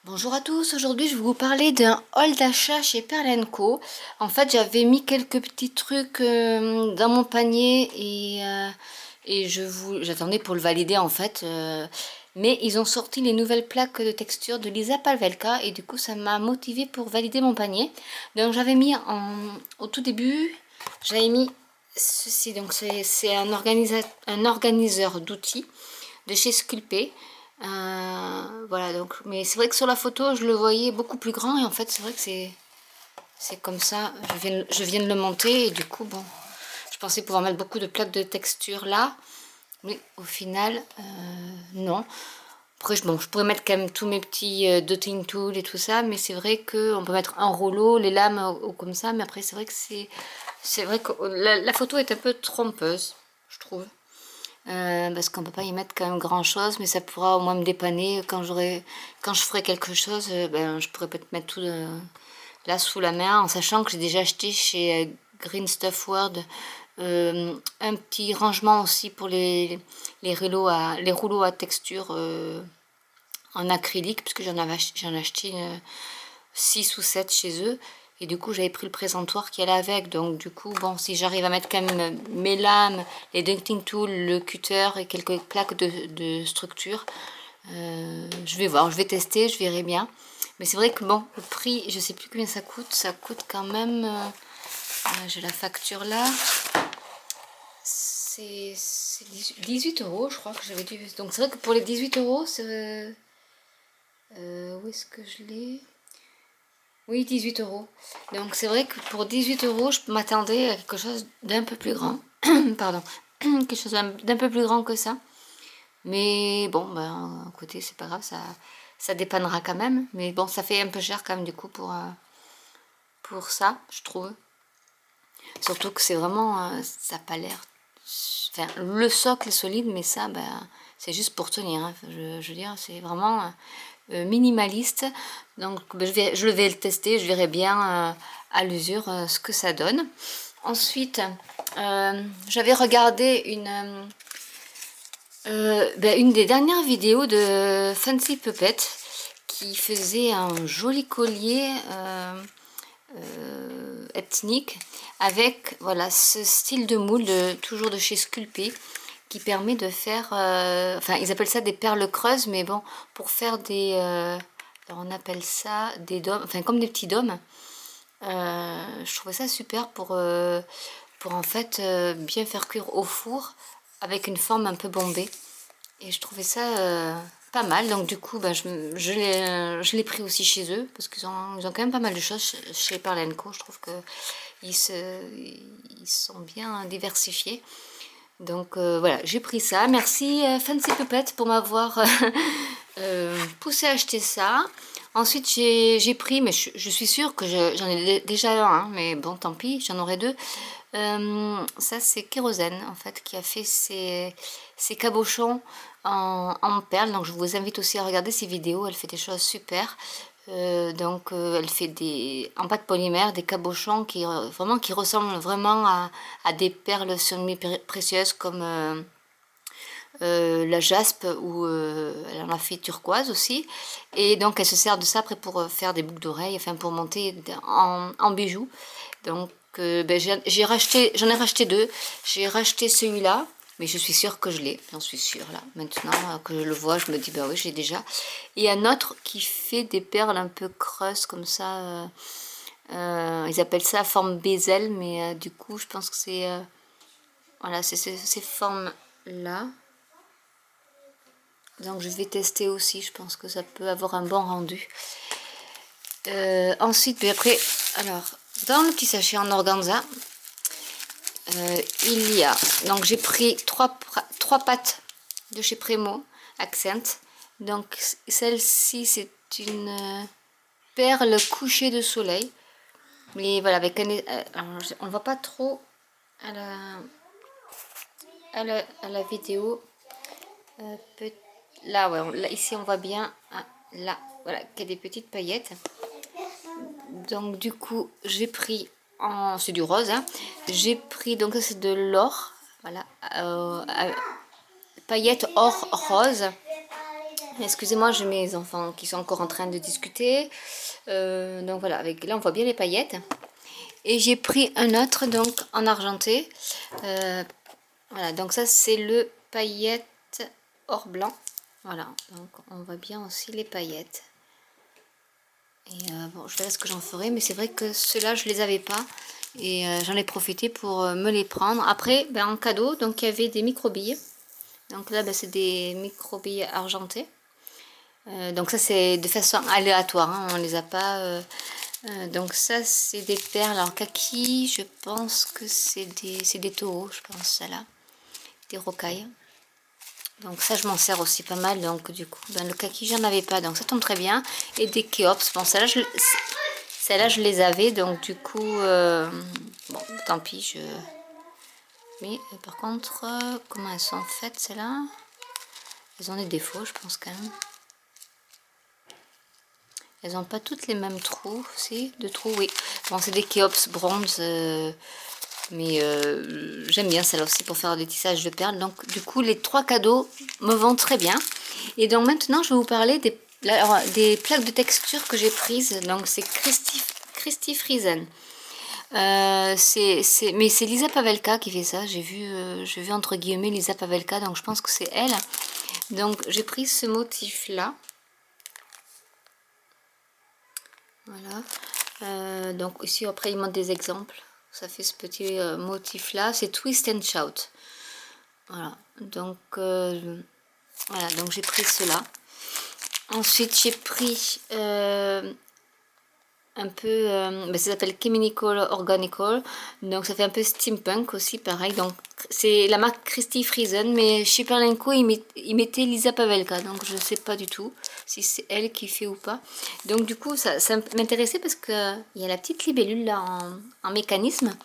Bonjour à tous, aujourd'hui je vais vous parler d'un haul d'achat chez Pearl & Co. En fait j'avais mis quelques petits trucs dans mon panier et j'attendais pour le valider en fait. Mais ils ont sorti les nouvelles plaques de texture de Lisa Pavelka et du coup ça m'a motivé pour valider mon panier. Donc j'avais mis au tout début, j'avais mis ceci, donc c'est un organiseur d'outils de chez Sculpey. Voilà, donc, mais c'est vrai que sur la photo je le voyais beaucoup plus grand et en fait c'est vrai que c'est comme ça. Je viens de le monter et du coup bon, je pensais pouvoir mettre beaucoup de plaques de texture là, mais au final non. Après bon, je pourrais mettre quand même tous mes petits dotting tools et tout ça, mais c'est vrai que on peut mettre un rouleau, les lames ou comme ça, mais après c'est vrai que c'est vrai que la photo est un peu trompeuse, je trouve. Parce qu'on peut pas y mettre quand même grand chose, mais ça pourra au moins me dépanner quand je ferai quelque chose. Ben, je pourrais peut-être mettre tout là sous la main, en sachant que j'ai déjà acheté chez Green Stuff World un petit rangement aussi pour les rouleaux à texture en acrylique, puisque j'en ai acheté 6 ou 7 chez eux. Et du coup, j'avais pris le présentoir qui allait avec. Donc, du coup, bon, si j'arrive à mettre quand même mes lames, les Dunking Tools, le cutter et quelques plaques de structure, je vais voir, je vais tester, je verrai bien. Mais c'est vrai que bon, le prix, je sais plus combien ça coûte. Ça coûte quand même, j'ai la facture là. C'est 18 euros, je crois que j'avais dû. Donc, c'est vrai que pour les 18 euros, c'est. Où est-ce que je l'ai? Oui, 18 euros. Donc c'est vrai que pour 18 euros, je m'attendais à quelque chose d'un peu plus grand. Pardon. Quelque chose d'un peu plus grand que ça. Mais bon, ben, à côté, c'est pas grave, ça dépannera quand même. Mais bon, ça fait un peu cher quand même du coup pour ça, je trouve. Surtout que c'est vraiment, ça n'a pas l'air. Enfin, le socle est solide, mais ça, ben, c'est juste pour tenir. Hein. Je veux dire, c'est vraiment minimaliste. Donc, ben, je vais le tester, je verrai bien à l'usure ce que ça donne. Ensuite, j'avais regardé une des dernières vidéos de Fancy Puppet qui faisait un joli collier ethnique avec voilà ce style de moule toujours de chez Sculpey qui permet de faire enfin ils appellent ça des perles creuses, mais bon, pour faire des alors on appelle ça des dômes, enfin comme des petits dômes. Je trouvais ça super pour en fait bien faire cuire au four avec une forme un peu bombée. Et je trouvais ça pas mal. Donc du coup, bah, je l'ai pris aussi chez eux. Parce ils ont quand même pas mal de choses chez Pearl & Co. Je trouve qu'ils ils sont bien diversifiés. Donc voilà, j'ai pris ça. Merci Fancy Puppet pour m'avoir poussé à acheter ça. Ensuite, j'ai pris, mais je suis sûre que j'en ai déjà un, hein, mais bon, tant pis, j'en aurai deux. Ça, c'est Kérosène, en fait, qui a fait ses cabochons en perles. Donc, je vous invite aussi à regarder ses vidéos. Elle fait des choses super. Elle fait en pâte polymère des cabochons qui ressemblent vraiment à des perles semi-précieuses comme la jaspe ou elle en a fait turquoise aussi. Et donc, elle se sert de ça après pour faire des boucles d'oreilles, enfin pour monter en bijoux. Donc, j'en ai racheté deux. J'ai racheté celui-là, mais je suis sûre que je l'ai. J'en suis sûre là. Maintenant que je le vois, je me dis, bah oui, j'ai déjà. Et un autre qui fait des perles un peu creuses comme ça. Ils appellent ça forme bezel, mais du coup, je pense que c'est. Voilà, c'est ces formes-là. Donc, je vais tester aussi. Je pense que ça peut avoir un bon rendu. Ensuite, puis après, alors, dans le petit sachet en organza, il y a, donc j'ai pris trois pattes de chez Premo Accent. Donc celle-ci c'est une perle couchée de soleil, mais voilà, avec on ne voit pas trop à la vidéo. Là, ouais, là, ici on voit bien, là, voilà, qu'il y a des petites paillettes. Donc du coup j'ai pris c'est du rose, hein. J'ai pris, donc ça c'est de l'or, voilà, paillettes or rose. Excusez-moi, j'ai mes enfants qui sont encore en train de discuter. Donc voilà, là on voit bien les paillettes. Et j'ai pris un autre donc en argenté. Voilà, donc ça c'est le paillette or blanc. Voilà, donc on voit bien aussi les paillettes. Et bon, je verrai ce que j'en ferai, mais c'est vrai que ceux-là je les avais pas. Et j'en ai profité pour me les prendre. Après, ben, en cadeau, donc il y avait des micro-billes. Donc là, ben, c'est des micro-billes argentées. Donc ça c'est de façon aléatoire, hein, on les a pas. Donc ça c'est des perles en kaki, je pense que c'est des taureaux, je pense ça là, des rocailles. Donc ça je m'en sers aussi pas mal, donc du coup ben, le kaki j'en avais pas, donc ça tombe très bien. Et des kéops, bon celle-là je les avais, donc du coup bon tant pis je. Mais par contre comment elles sont faites celles-là? Elles ont des défauts je pense quand même. Elles n'ont pas toutes les mêmes trous, si, deux trous, oui. Bon, c'est des Kéops bronze, mais j'aime bien celle aussi pour faire des tissages de perles. Donc, du coup, les 3 cadeaux me vont très bien. Et donc, maintenant, je vais vous parler des plaques de texture que j'ai prises. Donc, c'est Christy Friesen. Mais c'est Lisa Pavelka qui fait ça. J'ai vu entre guillemets Lisa Pavelka, donc je pense que c'est elle. Donc, j'ai pris ce motif-là. Voilà. Donc ici après il montre des exemples. Ça fait ce petit motif là. C'est Twist and Shout. Voilà. Donc voilà. Donc j'ai pris cela. Ensuite j'ai pris un peu, ça s'appelle Chemical Organical, donc ça fait un peu steampunk aussi, pareil. Donc c'est la marque Christy Friesen, mais chez Perlenco il mettait Lisa Pavelka, donc je ne sais pas du tout si c'est elle qui fait ou pas. Donc du coup ça m'intéressait parce que il y a la petite libellule là en mécanisme.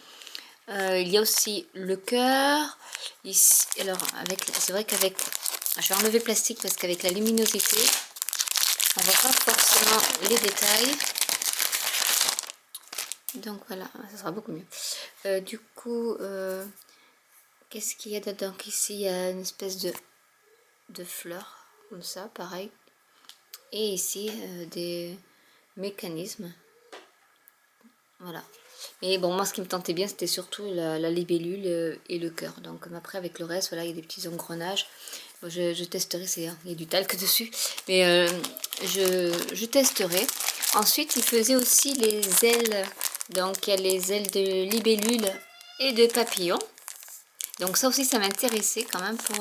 Il y a aussi le cœur ici. Alors c'est vrai qu'avec, je vais enlever le plastique parce qu'avec la luminosité on voit pas forcément les détails. Donc voilà, ça sera beaucoup mieux. Du coup, qu'est-ce qu'il y a dedans? Ici, il y a une espèce de fleur, comme ça, pareil. Et ici, des mécanismes. Voilà. Mais bon, moi, ce qui me tentait bien, c'était surtout la libellule et le cœur. Donc après, avec le reste, voilà, il y a des petits engrenages. Bon, je testerai, il y a du talc dessus. Mais je testerai. Ensuite, il faisait aussi les ailes. Donc, il y a les ailes de libellule et de papillon. Donc, ça aussi, ça m'intéressait quand même pour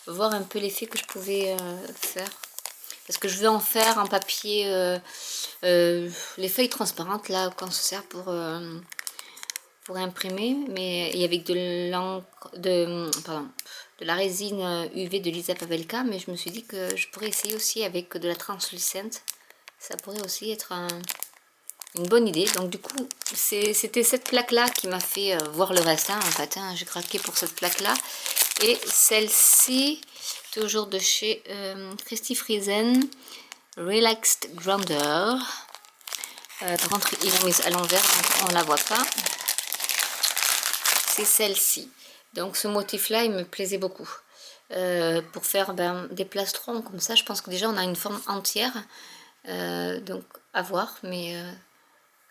voir un peu l'effet que je pouvais faire. Parce que je veux en faire en papier, les feuilles transparentes, là, qu'on se sert pour imprimer. Mais et avec de la résine UV de Lisa Pavelka. Mais je me suis dit que je pourrais essayer aussi avec de la translucente. Ça pourrait aussi être une bonne idée. Donc du coup c'était cette plaque là qui m'a fait voir le reste, hein, en fait, hein. J'ai craqué pour cette plaque là. Et celle-ci toujours de chez Christy Friesen, Relaxed Grounder. Par contre ils l'ont mise à l'envers donc on la voit pas. C'est celle-ci. Donc ce motif là il me plaisait beaucoup. Pour faire des plastrons comme ça, je pense que déjà on a une forme entière, donc à voir, mais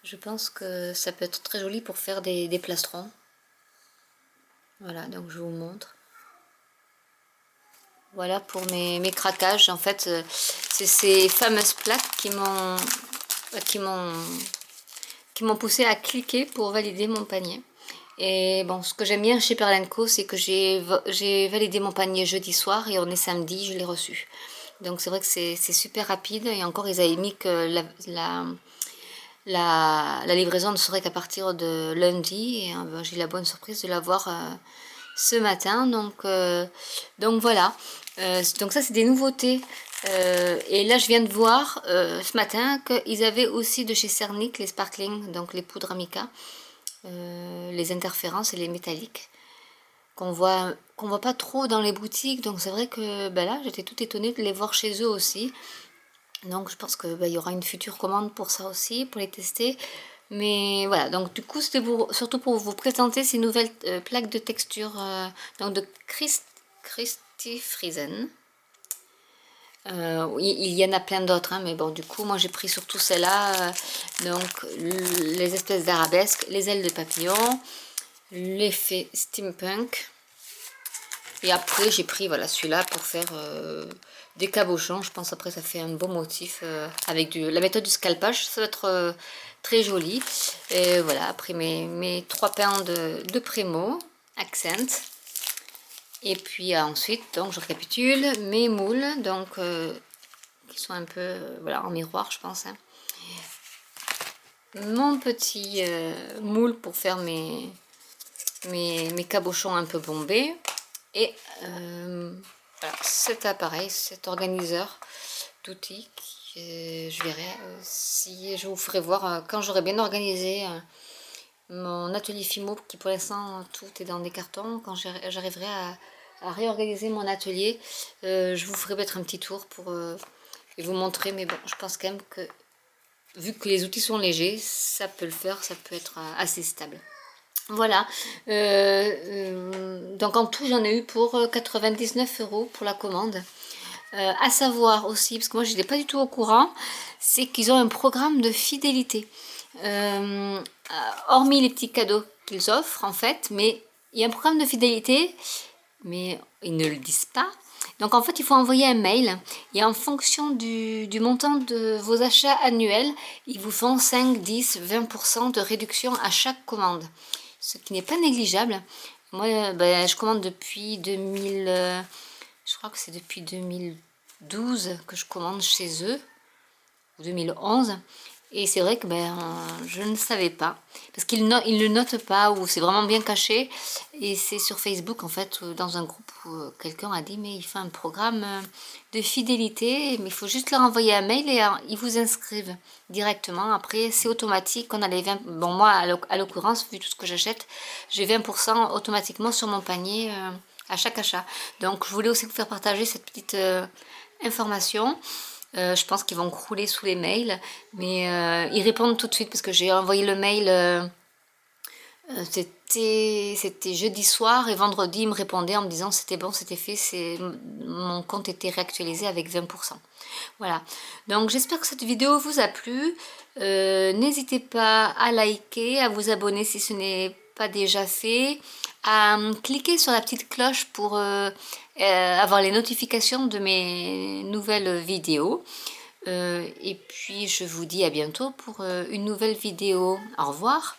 je pense que ça peut être très joli pour faire des plastrons. Voilà, donc je vous montre. Voilà pour mes craquages. En fait, c'est ces fameuses plaques qui m'ont poussé à cliquer pour valider mon panier. Et bon, ce que j'aime bien chez Perlenco, c'est que j'ai validé mon panier jeudi soir et on est samedi, je l'ai reçu. Donc c'est vrai que c'est super rapide. Et encore, ils avaient mis que la livraison ne serait qu'à partir de lundi. Et j'ai eu la bonne surprise de l'avoir ce matin. Donc voilà. Donc ça, c'est des nouveautés. Et là, je viens de voir ce matin qu'ils avaient aussi de chez Cernic les sparkling, donc les poudres Amica, les interférences et les métalliques qu'on voit pas trop dans les boutiques. Donc c'est vrai que là, j'étais tout étonnée de les voir chez eux aussi. Donc je pense que il y aura une future commande pour ça aussi, pour les tester. Mais voilà, donc du coup c'était surtout pour vous présenter ces nouvelles plaques de texture donc de Christy Friesen. Oui, il y en a plein d'autres, hein, mais bon, du coup, moi j'ai pris surtout celle-là. Donc, les espèces d'arabesques, les ailes de papillon, l'effet steampunk. Et après, j'ai pris voilà, celui-là pour faire des cabochons. Je pense après, ça fait un beau motif avec la méthode du scalpage. Ça va être très joli. Et voilà, après mes 3 pains de Prémo, Accent. Et puis ensuite, donc je récapitule, mes moules, donc qui sont un peu voilà, en miroir, je pense. Hein. Mon petit moule pour faire mes cabochons un peu bombés. Et voilà, cet appareil, cet organiseur d'outils, je verrai si je vous ferai voir quand j'aurai bien organisé mon atelier Fimo, qui pour l'instant tout est dans des cartons. Quand j'arriverai à réorganiser mon atelier, je vous ferai mettre un petit tour pour vous montrer. Mais bon, je pense quand même que vu que les outils sont légers, ça peut le faire, ça peut être assez stable. Voilà, donc en tout j'en ai eu pour 99 € pour la commande. À savoir aussi, parce que moi je n'étais pas du tout au courant, c'est qu'ils ont un programme de fidélité. Hormis les petits cadeaux qu'ils offrent en fait, mais il y a un programme de fidélité, mais ils ne le disent pas. Donc en fait il faut envoyer un mail et en fonction du montant de vos achats annuels, ils vous font 5, 10, 20% de réduction à chaque commande. Ce qui n'est pas négligeable. Moi ben, je commande depuis 2000, je crois que c'est depuis 2012 que je commande chez eux, ou 2011. Et c'est vrai que ben, je ne savais pas. Parce qu'ils ne le notent pas, ou c'est vraiment bien caché. Et c'est sur Facebook, en fait, dans un groupe où quelqu'un a dit, mais il fait un programme de fidélité, mais il faut juste leur envoyer un mail et ils vous inscrivent directement. Après, c'est automatique. On a les 20... Bon, moi, à l'occurrence, vu tout ce que j'achète, j'ai 20% automatiquement sur mon panier à chaque achat. Donc, je voulais aussi vous faire partager cette petite information. Je pense qu'ils vont crouler sous les mails, mais ils répondent tout de suite parce que j'ai envoyé le mail, c'était jeudi soir et vendredi ils me répondaient en me disant c'était bon, c'était fait, mon compte était réactualisé avec 20%. Voilà, donc j'espère que cette vidéo vous a plu. N'hésitez pas à liker, à vous abonner si ce n'est pas déjà fait, à cliquer sur la petite cloche pour avoir les notifications de mes nouvelles vidéos. Et puis je vous dis à bientôt pour une nouvelle vidéo. Au revoir.